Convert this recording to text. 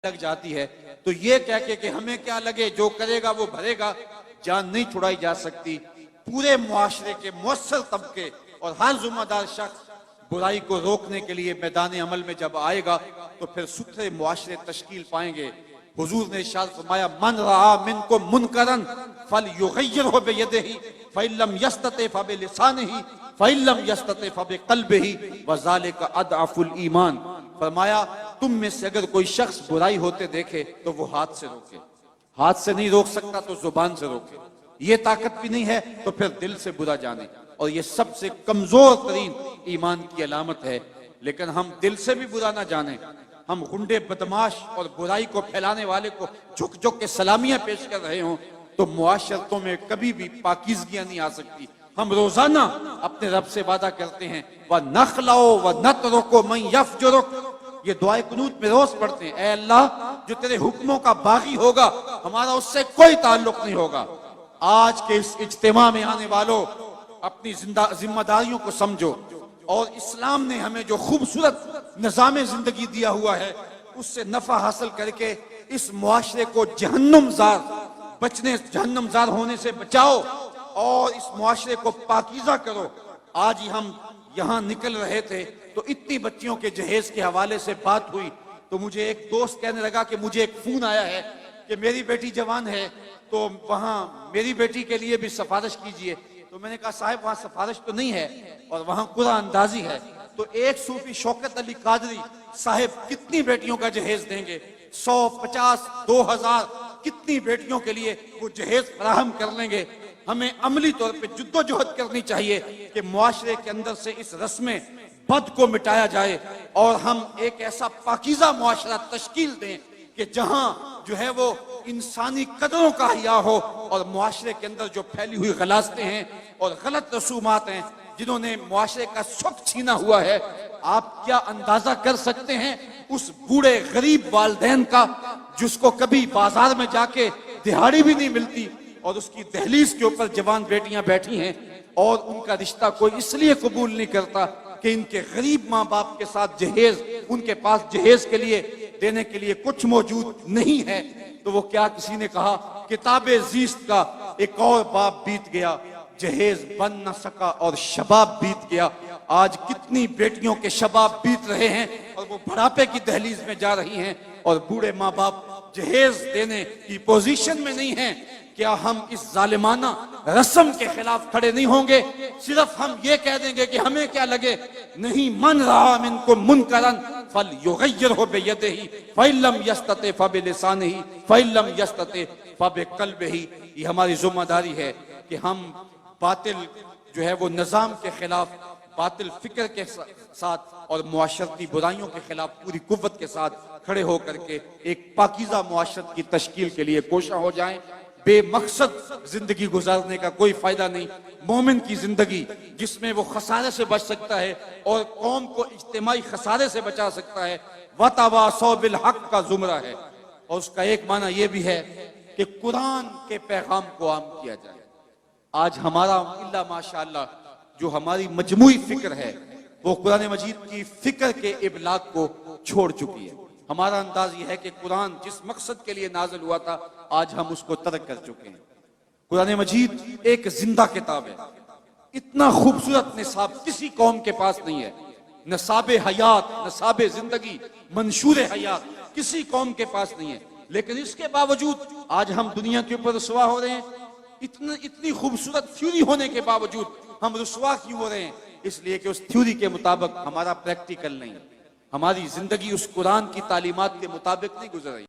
लग जाती है, तो ये कह के कि हमें क्या लगे, जो करेगा वो भरेगा, जान नहीं छुड़ाई जा सकती। पूरे मुआशरे के मुअस्सर तबके और हर जिम्मेदार शख्स बुराई को रोकने के लिए मैदान अमल में जब आएगा तो फिर सुथरे मुआशरे तश्कील पाएंगे। हुजूर ने इरशाद फरमाया, मन रआ मिनकुम मुनकरन फलयुगय्यिरहु बियदिही फइल्लम यस्तति फबिलिसानिही फइल्लम यस्तति फबिक़ल्बिही वज़ालिका अदअफुल ईमान। फरमाया, तुम में से अगर कोई शख्स बुराई होते देखे तो वो हाथ से रोके, हाथ से नहीं रोक सकता तो जुबान से रोके, ये ताकत भी नहीं है तो फिर दिल से बुरा जाने, और ये सबसे कमजोर तरीन ईमान की अलामत है। लेकिन हम दिल से भी बुरा ना जाने, हम गुंडे बदमाश और बुराई को फैलाने वाले को झुक झुक के सलामियां पेश कर रहे हों तो मुआशरतों में कभी भी पाकीज़गियां नहीं आ सकती। हम रोजाना अपने रब से वादा करते हैं, व नखलाओ व नतरुको मन यफजुरुक, ये दुआए कुनूत में रोज पढ़ते हैं, ऐ अल्लाह जो तेरे हुक्मों का बागी होगा हमारा उससे कोई ताल्लुक नहीं होगा। आज के इस इज्तिमा में आने वालों, अपनी जिम्मेदारियों को समझो और इस्लाम ने हमें जो खूबसूरत निज़ाम जिंदगी दिया हुआ है उससे नफा हासिल करके इस मुआशरे को जहन्नमज़ार होने से बचाओ और इस मुआशरे को पाकीज़ा करो। आज ही हम यहाँ निकल रहे थे तो इतनी बच्चियों के जहेज के हवाले से बात हुई तो मुझे एक दोस्त कहने लगा कि मुझे एक फोन आया है कि मेरी बेटी जवान है तो वहाँ मेरी बेटी के लिए भी सिफारिश कीजिए। तो मैंने कहा, साहब वहाँ सिफारिश तो नहीं है और वहाँ कुरान अंदाजी है। तो एक सूफी शौकत अली कादरी साहब कितनी बेटियों का जहेज देंगे, 100, 50, 2000 कितनी बेटियों के लिए वो जहेज फराहम कर लेंगे। हमें अमली तौर पे जुद्दोजहद करनी चाहिए कि मुआशरे के अंदर से इस रस्म बद को मिटाया जाए और हम एक ऐसा पाकीज़ा मुआशरा तश्कील दें कि जहां जो है वो इंसानी कदरों का हिया हो और मुआशरे के अंदर जो फैली हुई गलास्तें हैं और गलत रसूमात हैं जिन्होंने मुआशरे का सुख छीना हुआ है, आप क्या अंदाजा कर सकते हैं उस बूढ़े गरीब वालिदैन का जिसको कभी बाजार में जाके दिहाड़ी भी नहीं मिलती और उसकी दहलीज के ऊपर जवान बेटियां बैठी हैं और उनका रिश्ता कोई इसलिए कबूल नहीं करता कि इनके गरीब माँ बाप के साथ जहेज, उनके पास जहेज के लिए देने के लिए कुछ मौजूद नहीं है। तो वो क्या, किसी ने कहा, किताबे जीस्त का एक और बाप बीत गया, जहेज बन न सका और शबाब बीत गया। आज कितनी बेटियों के शबाब बीत रहे हैं और वो बुढ़ापे की दहलीज में जा रही हैं और बूढ़े माँ बाप जहेज देने की पोजीशन में नहीं है। क्या हम इस जालिमाना रस्म के खिलाफ खड़े नहीं होंगे? सिर्फ हम ये कह देंगे कि हमें क्या लगे, नहीं, मन रहा मिनकुम मुनकरन फलयुगय्यिरहु बियदिही फइल्लम यस्तति फबिलिसानिही फइल्लम यस्तति फबिक़ल्बिही। ये हमारी जिम्मेदारी है कि हम बातिल जो है वो निज़ाम के खिलाफ, बातिल फिक्र के साथ और मुआशरती बुराइयों के खिलाफ पूरी कुव्वत के साथ खड़े होकर के एक पाकीज़ा मुआशरत की तश्कील के लिए कोशा हो जाएं। बेमकसद जिंदगी गुजारने का कोई फायदा नहीं। मोमिन की जिंदगी जिसमें वो खसारे से बच सकता है और कौम को इज्तिमाई खसारे से बचा सकता है, वतवासौ बिल हक का जुमरा है। और उसका एक माना यह भी है कि कुरान के पैगाम को आम किया जाए। आज हमारा इल्ला माशाअल्लाह जो हमारी मजमूई फिक्र है वो कुरान मजीद की फिक्र के इबलाग को छोड़ चुकी है। हमारा अंदाज यह है कि कुरान जिस मकसद के लिए नाजिल हुआ था आज हम उसको तर्क कर चुके हैं। कुरान मजीद एक जिंदा किताब है। इतना खूबसूरत निसाब किसी कौम के पास नहीं है। नसाबे हयात, नसाबे जिंदगी, मंशूर हयात किसी कौम के पास नहीं है। लेकिन इसके बावजूद आज हम दुनिया के ऊपर रुसवा हो रहे हैं। इतनी खूबसूरत थ्योरी होने के बावजूद हम रुसवा क्यों हो रहे हैं? इसलिए कि उस थ्योरी के मुताबिक हमारा प्रैक्टिकल नहीं है, हमारी जिंदगी उस कुरान की तालीमात के मुताबिक नहीं गुजर रही।